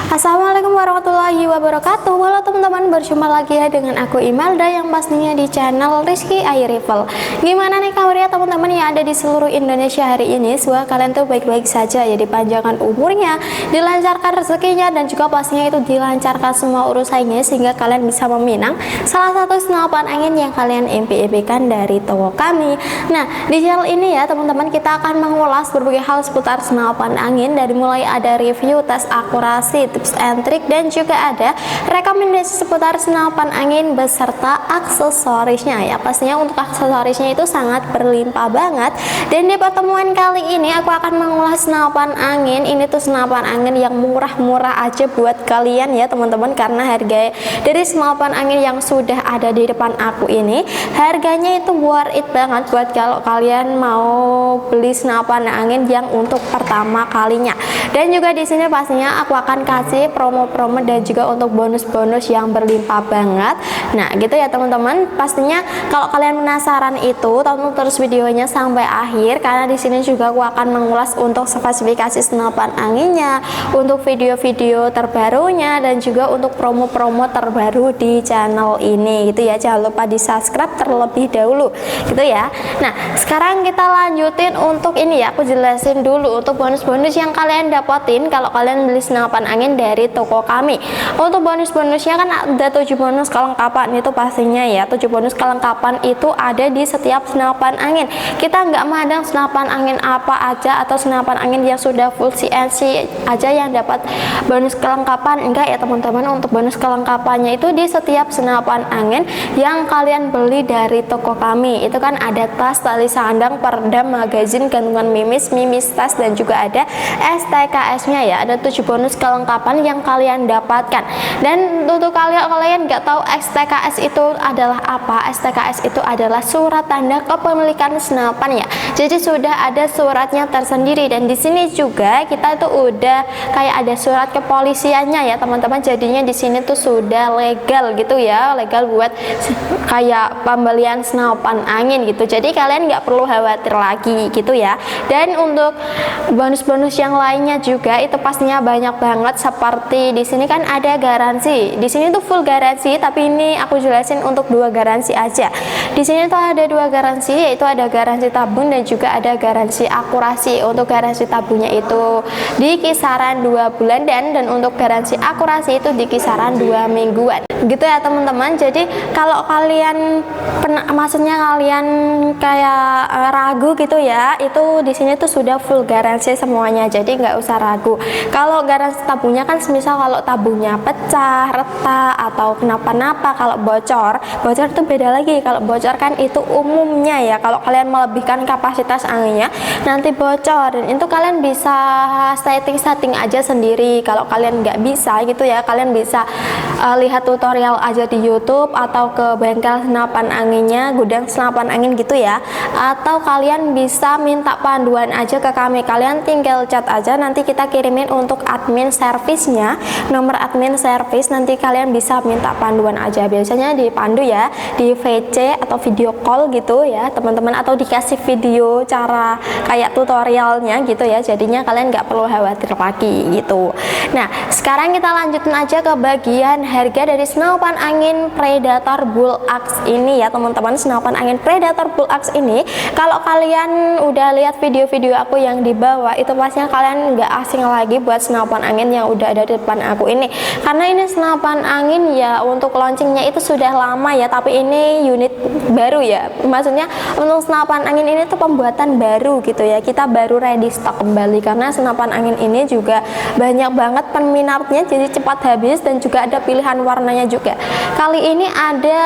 Assalamualaikum warahmatullahi wabarakatuh. Halo teman-teman, berjumpa lagi ya dengan aku Imelda yang pastinya di channel Rizky Air Rifle. Gimana nih kabarnya teman-teman yang ada di seluruh Indonesia hari ini? Semoga kalian tuh baik-baik saja ya, dipanjangkan umurnya, dilancarkan rezekinya, dan juga pastinya itu dilancarkan semua urusannya sehingga kalian bisa meminang salah satu senapan angin yang kalian impi-impikan dari toko kami. Nah, di channel ini ya teman-teman, kita akan mengulas berbagai hal seputar senapan angin, dari mulai ada review, tes akurasi, tips and trik, dan juga ada rekomendasi seputar senapan angin beserta aksesorisnya ya. Pastinya untuk aksesorisnya itu sangat berlimpah banget. Dan di pertemuan kali ini aku akan mengulas senapan angin. Ini tuh senapan angin yang murah-murah aja buat kalian ya teman-teman, karena harga dari senapan angin yang sudah ada di depan aku ini harganya itu worth it banget buat kalau kalian mau beli senapan angin yang untuk pertama kalinya. Dan juga di sini pastinya aku akan kasih promo-promo dan juga untuk bonus-bonus yang berlimpah banget. Nah, gitu ya teman-teman. Pastinya kalau kalian penasaran itu tonton terus videonya sampai akhir, karena di sini juga aku akan mengulas untuk spesifikasi senapan anginnya, untuk video-video terbarunya, dan juga untuk promo-promo terbaru di channel ini gitu ya. Jangan lupa di-subscribe terlebih dahulu gitu ya. Nah, sekarang kita lanjutin untuk ini ya, aku jelasin dulu untuk bonus-bonus yang kalian dapatin kalau kalian beli senapan angin dari toko kami. Untuk bonus-bonusnya kan ada 7 bonus kelengkapan itu pastinya ya. 7 bonus kelengkapan itu ada di setiap senapan angin. Kita nggak mandang senapan angin apa aja atau senapan angin yang sudah full CNC aja yang dapat bonus kelengkapan, enggak ya teman-teman. Untuk bonus kelengkapannya itu di setiap senapan angin yang kalian beli dari toko kami itu kan ada tas, tali sandang, peredam, magazin, gantungan mimis, tas, dan juga ada STKS nya ya. Ada 7 bonus kelengkapan yang kalian dapatkan. Dan untuk kalian nggak tahu STKS itu adalah apa, STKS itu adalah surat tanda kepemilikan senapan ya. Jadi sudah ada suratnya tersendiri, dan di sini juga kita itu udah kayak ada surat kepolisiannya ya teman-teman. Jadinya di sini tuh sudah legal gitu ya, legal buat kayak pembelian senapan angin gitu. Jadi kalian nggak perlu khawatir lagi gitu ya. Dan untuk bonus-bonus yang lainnya juga itu pastinya banyak banget, seperti di sini kan ada garansi. Di sini tuh full garansi, tapi ini aku jelasin untuk 2 garansi aja. Di sini tuh ada 2 garansi, yaitu ada garansi tabung dan juga ada garansi akurasi. Untuk garansi tabungnya itu di kisaran 2 bulan dan untuk garansi akurasi itu di kisaran 2 mingguan. Gitu ya teman-teman. Jadi kalau kalian maksudnya kalian kayak ragu gitu ya, itu di sini tuh sudah full garansi semuanya. Jadi nggak usah ragu. Kalau garansi tabungnya kan semisal kalau tabungnya pecah, retak, atau kenapa-napa, kalau bocor itu beda lagi. Kalau bocor kan itu umumnya ya, kalau kalian melebihkan kapasitas anginnya nanti bocor, dan itu kalian bisa setting aja sendiri. Kalau kalian nggak bisa gitu ya, kalian bisa lihat tutorial aja di YouTube atau ke bengkel senapan anginnya, gudang senapan angin gitu ya. Atau kalian bisa minta panduan aja ke kami, kalian tinggal chat aja, nanti kita kirimin untuk admin servisnya, nomor admin servis, nanti kalian bisa minta panduan aja. Biasanya dipandu ya di VC atau video call gitu ya teman-teman, atau dikasih video cara kayak tutorialnya gitu ya. Jadinya kalian nggak perlu khawatir lagi gitu. Nah, sekarang kita lanjutin aja ke bagian harga dari senapan angin Predator Bull Axe ini ya teman-teman. Senapan angin Predator Bull Axe ini kalau kalian udah lihat video-video aku yang di bawah itu pastinya kalian nggak asing lagi buat senapan angin yang udah ada di depan aku ini, karena ini senapan angin ya untuk launchingnya itu sudah lama ya, tapi ini unit baru ya. Maksudnya untuk senapan angin ini tuh pembuatan baru gitu ya, kita baru ready stock kembali, karena senapan angin ini juga banyak banget peminatnya, jadi cepat habis, dan juga ada pilihan warnanya juga. Kali ini ada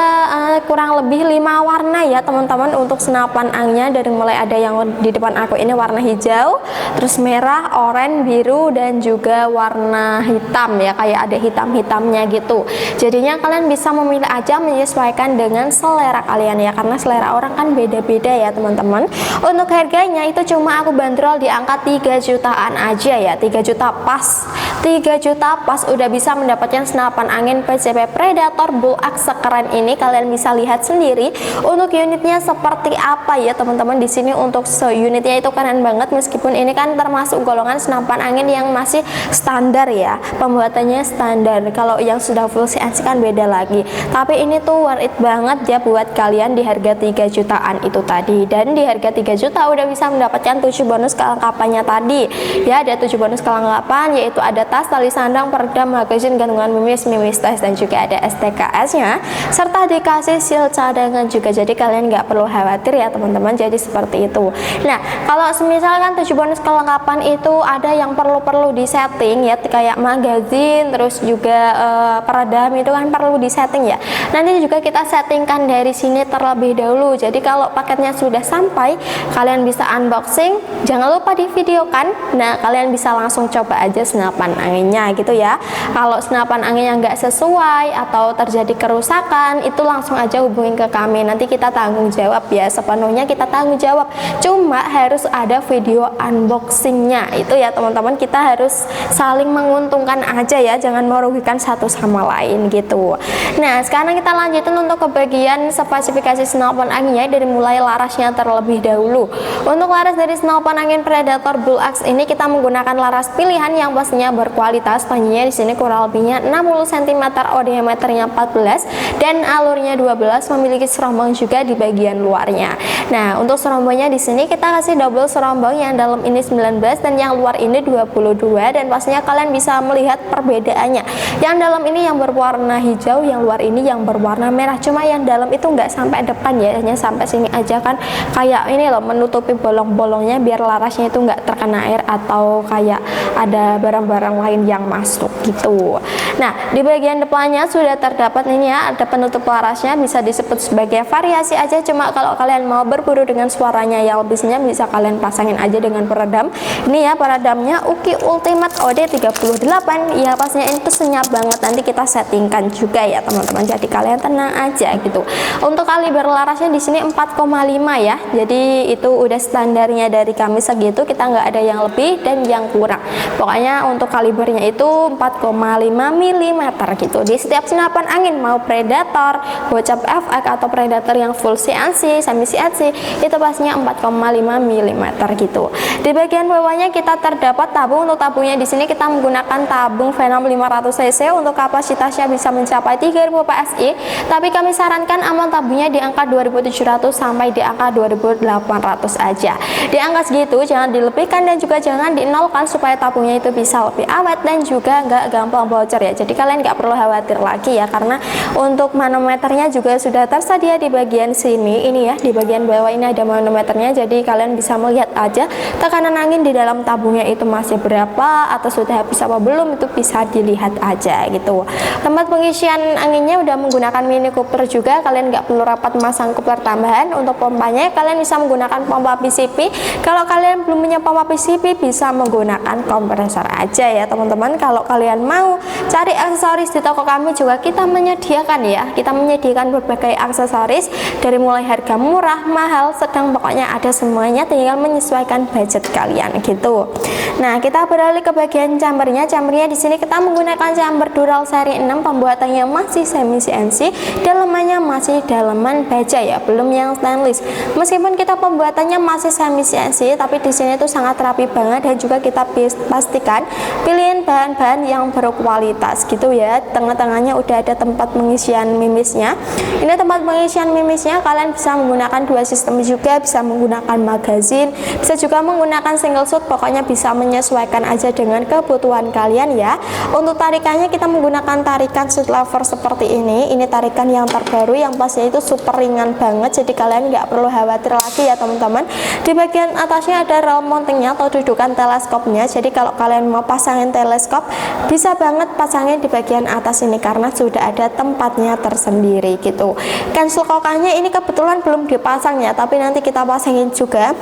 kurang lebih 5 warna ya teman-teman untuk senapan anginnya, dari mulai ada yang di depan aku ini warna hijau, terus merah, oranye, biru, dan juga warna hitam ya, kayak ada hitam-hitamnya gitu. Jadinya kalian bisa memilih aja, menyesuaikan dengan selera kalian ya, karena selera orang kan beda-beda ya teman-teman. Untuk harganya itu cuma aku bandrol di angka 3 jutaan aja ya, 3 juta pas. 3 juta pas udah bisa mendapatkan senapan angin PCP Predator Bull Axe sekeren ini. Kalian bisa lihat sendiri untuk unitnya seperti apa ya teman-teman. Di sini untuk unitnya itu keren banget, meskipun ini kan termasuk golongan senapan angin yang masih standar ya, pembuatannya standar. Kalau yang sudah full CNC kan beda lagi. Tapi ini tuh worth it banget ya buat kalian di harga 3 jutaan itu tadi. Dan di harga 3 juta udah bisa mendapatkan 7 bonus kelengkapannya tadi. Ya, ada 7 bonus kelengkapan, yaitu ada tas, tali sandang, peredam, magazin, gantungan mimis tas, dan juga ada STKS-nya, serta dikasih seal cadangan juga. Jadi kalian nggak perlu khawatir ya teman-teman. Jadi seperti itu. Nah, kalau misalkan 7 bonus kelengkapan itu ada yang perlu disetting ya, kayak magazin, terus juga peredam itu kan perlu disetting ya. Nanti juga kita settingkan dari sini terlebih dahulu. Jadi kalau paketnya sudah sampai, kalian bisa unboxing, jangan lupa di video kan. Nah, kalian bisa langsung coba aja senapan anginnya gitu ya. Kalau senapan anginnya nggak sesuai atau terjadi kerusakan, itu langsung aja hubungin ke kami, nanti kita tanggung jawab ya, sepenuhnya kita tanggung jawab. Cuma harus ada video unboxingnya itu ya teman-teman, kita harus saling menguntungkan aja ya, jangan merugikan satu sama lain gitu. Nah, sekarang kita lanjutin untuk ke bagian spesifikasi senapan anginnya, dari mulai larasnya terlebih dahulu. Untuk laras dari senapan angin Predator Bull Axe ini kita menggunakan laras pilihan yang pastinya berkualitas. Panjangnya di sini kurang lebihnya 60 cm, diameternya 14 dan alurnya 12, memiliki serombong juga di bagian luarnya. Nah, untuk serombongnya di sini kita kasih double serombong, yang dalam ini 19 dan yang luar ini 22, dan pastinya kalian bisa melihat perbedaannya. Yang dalam ini yang berwarna hijau, yang luar ini yang berwarna merah. Cuma yang dalam itu nggak sampai depan ya, hanya sampai sini aja kan, kayak ini loh, menutupi bolong-bolongnya biar larasnya itu nggak terkena air atau kayak ada barang-barang lain yang masuk gitu. Nah, di bagian depannya sudah terdapat ini ya, ada penutup larasnya, bisa disebut sebagai variasi aja. Cuma kalau kalian mau berburu dengan suaranya yang lebih senyap, bisa kalian pasangin aja dengan peredam. Ini ya peredamnya Uki Ultimate OD38 ya, pastinya itu senyap banget, nanti kita settingkan juga ya teman-teman, jadi kalian tenang aja gitu. Untuk kaliber larasnya di sini 4,5 ya, jadi itu udah standarnya dari kami segitu, kita nggak ada yang lebih dan yang kurang. Pokoknya untuk kalibernya itu 4,5 mm gitu. Di setiap senapan angin, mau Predator, Bocap FX atau Predator yang full CNC, semi CNC, itu pastinya 4,5 mm gitu. Di bagian bawahnya kita terdapat tabung. Untuk tabungnya di sini kita menggunakan tabung Venom 500 cc, untuk kapasitasnya bisa mencapai 3000 PSI, tapi kami sarankan aman tabungnya di angka 2700 sampai di angka 2800 aja. Di angka segitu jangan dilebihkan dan juga jangan dinolkan, supaya tabungnya itu bisa lebih awet dan juga nggak gampang bocor ya. Jadi kalian nggak perlu khawatir lagi ya, karena untuk manometernya juga sudah tersedia di bagian sini ini ya, di bagian bawah ini ada manometernya, jadi kalian bisa melihat aja tekanan angin di dalam tabungnya itu masih berapa atau sudah habis apa belum, itu bisa dilihat aja gitu. Tempat pengisian anginnya udah menggunakan Mini Cooper juga, kalian nggak perlu rapat masang Cooper tambahan. Untuk pompanya kalian bisa menggunakan pompa PCP, kalau kalian belum punya pompa PCP bisa menggunakan kompresor aja ya teman-teman. Kalau kalian mau cari aksesoris di toko kami juga kita menyediakan ya, kita menyediakan berbagai aksesoris dari mulai harga murah, mahal, sedang, pokoknya ada semuanya, tinggal menyesuaikan budget kalian gitu. Nah, kita beralih ke bagian chambernya. Chambernya di sini kita menggunakan chamber Dural seri 6, pembuatannya masih semi CNC, dalamannya masih dalaman baja ya, belum yang stainless. Meskipun kita pembuatannya masih semi CNC, tapi di sini tuh sangat rapi banget, dan juga kita pastikan pilihan bahan-bahan yang berkualitas gitu ya. Tengah-tengahnya udah ada tempat pengisian mimisnya. Ini tempat pengisian mimisnya, kalian bisa menggunakan dua sistem juga, bisa menggunakan magazin, bisa juga menggunakan single shoot, pokoknya bisa menyesuaikan aja dengan kebutuhan kalian ya. Untuk tarikannya kita menggunakan tarikan shoot lever seperti ini tarikan yang terbaru, yang pastinya itu super ringan banget, jadi kalian nggak perlu khawatir lagi ya teman-teman. Di bagian atasnya ada rail mountingnya atau dudukan teleskopnya, jadi kalau kalian mau pasangin teleskop bisa banget pasangin di bagian atas ini karena sudah ada tempatnya tersendiri gitu. Cancel kokangnya ini kebetulan belum dipasang ya, tapi nanti kita pasangin juga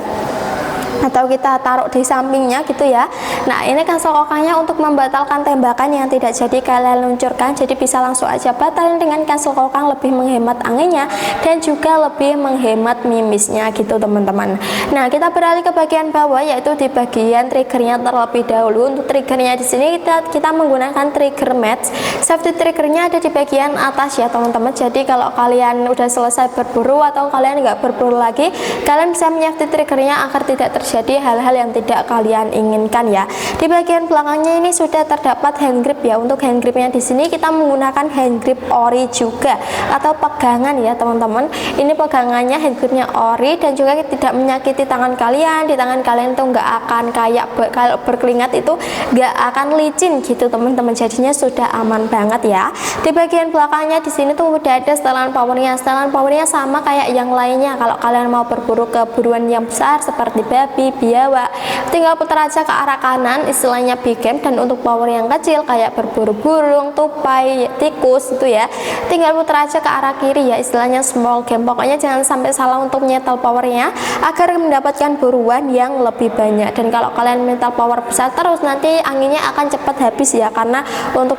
atau kita taruh di sampingnya gitu ya. Nah, ini kan kokangnya untuk membatalkan tembakan yang tidak jadi kalian luncurkan, jadi bisa langsung aja batalin dengan cancel kokang, lebih menghemat anginnya dan juga lebih menghemat mimisnya gitu teman-teman. Nah, kita beralih ke bagian bawah, yaitu di bagian triggernya terlebih dahulu. Untuk triggernya di sini kita menggunakan trigger match. Safety triggernya ada di bagian atas ya teman-teman, jadi kalau kalian udah selesai berburu atau kalian nggak berburu lagi, kalian bisa menyafety triggernya agar tidak terjadi terjadi hal-hal yang tidak kalian inginkan ya. Di bagian belakangnya ini sudah terdapat hand grip ya. Untuk hand gripnya di sini kita menggunakan hand grip ori juga atau pegangan ya teman-teman. Ini pegangannya hand gripnya ori dan juga tidak menyakiti tangan kalian. Di tangan kalian tuh nggak akan kayak kalau berkeringat itu nggak akan licin gitu teman-teman. Jadinya sudah aman banget ya. Di bagian belakangnya di sini tuh udah ada setelan powernya. Setelan powernya sama kayak yang lainnya. Kalau kalian mau berburu ke buruan yang besar seperti babi, biawak, tinggal putar aja ke arah kanan, istilahnya big game. Dan untuk power yang kecil kayak berburu burung, tupai, tikus itu ya, tinggal putar aja ke arah kiri ya, istilahnya small game. Pokoknya jangan sampai salah untuk nyetel powernya agar mendapatkan buruan yang lebih banyak. Dan kalau kalian mental power besar terus, nanti anginnya akan cepat habis ya, karena untuk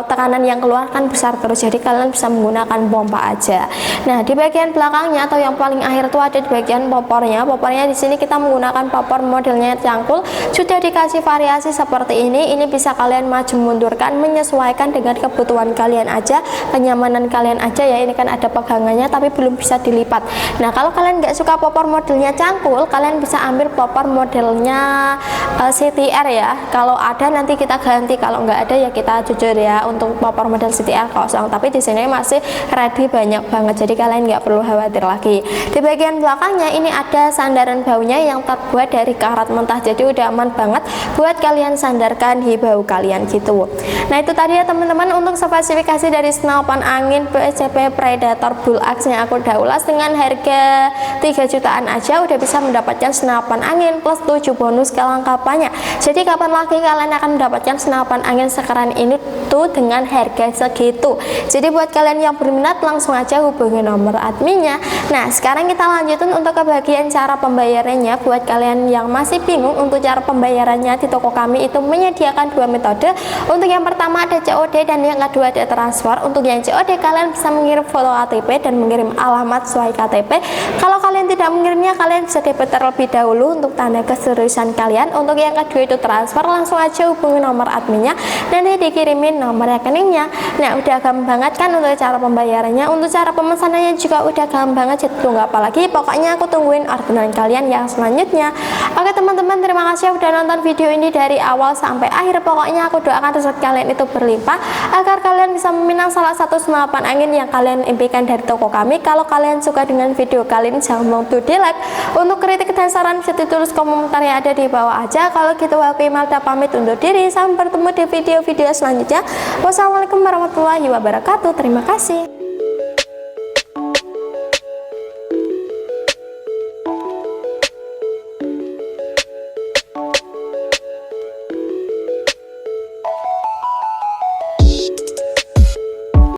tekanan yang keluar kan besar terus. Jadi kalian bisa menggunakan pompa aja. Nah, di bagian belakangnya atau yang paling akhir itu ada di bagian popornya. Popornya di sini kita menggunakan popor modelnya cangkul, sudah dikasih variasi seperti ini. Ini bisa kalian maju mundurkan menyesuaikan dengan kebutuhan kalian aja, kenyamanan kalian aja ya. Ini kan ada pegangannya tapi belum bisa dilipat. Nah, kalau kalian nggak suka popor modelnya cangkul, kalian bisa ambil popor modelnya CTR ya. Kalau ada nanti kita ganti, kalau nggak ada ya kita jujur ya untuk popor model CTR kosong. Tapi di sini masih ready banyak banget, jadi kalian nggak perlu khawatir lagi. Di bagian belakangnya ini ada sandaran baunya yang terbuat dari karat mentah, jadi udah aman banget buat kalian sandarkan di bau kalian gitu. Nah, itu tadi ya teman-teman untuk spesifikasi dari senapan angin PCP Predator Bull Axe yang aku udah ulas. Dengan harga 3 jutaan aja udah bisa mendapatkan senapan angin plus 7 bonus kelengkapannya. Jadi kapan lagi kalian akan mendapatkan senapan angin sekeren ini tuh dengan harga segitu. Jadi buat kalian yang berminat langsung aja hubungi nomor adminnya. Nah, sekarang kita lanjutin untuk ke bagian cara pembayarannya. Buat kalian yang masih bingung untuk cara pembayarannya, di toko kami itu menyediakan 2 metode. Untuk yang pertama ada COD dan yang kedua ada transfer. Untuk yang COD kalian bisa mengirim foto KTP dan mengirim alamat sesuai KTP. Kalau kalian tidak mengirimnya, kalian bisa DP terlebih dahulu untuk tanda keseriusan kalian. Untuk yang kedua itu transfer, langsung aja hubungi nomor adminnya nanti dikirimin nomor rekeningnya. Nah, udah gampang banget kan untuk cara pembayarannya. Untuk cara pemesanannya juga udah gampang banget, jadi tunggu apa lagi. Pokoknya aku tungguin orderan kalian yang selanjutnya. Oke teman-teman, terima kasih udah nonton video ini dari awal sampai akhir. Pokoknya aku doakan rezeki kalian itu berlimpah agar kalian bisa meminang salah satu senapan angin yang kalian impikan dari toko kami. Kalau kalian suka dengan video kali ini, jangan lupa di like. Untuk kritik dan saran bisa ditulis komentar yang ada di bawah aja. Kalau gitu aku Imelda pamit undur diri, sampai bertemu di video-video selanjutnya. Wassalamualaikum warahmatullahi wabarakatuh. Terima kasih.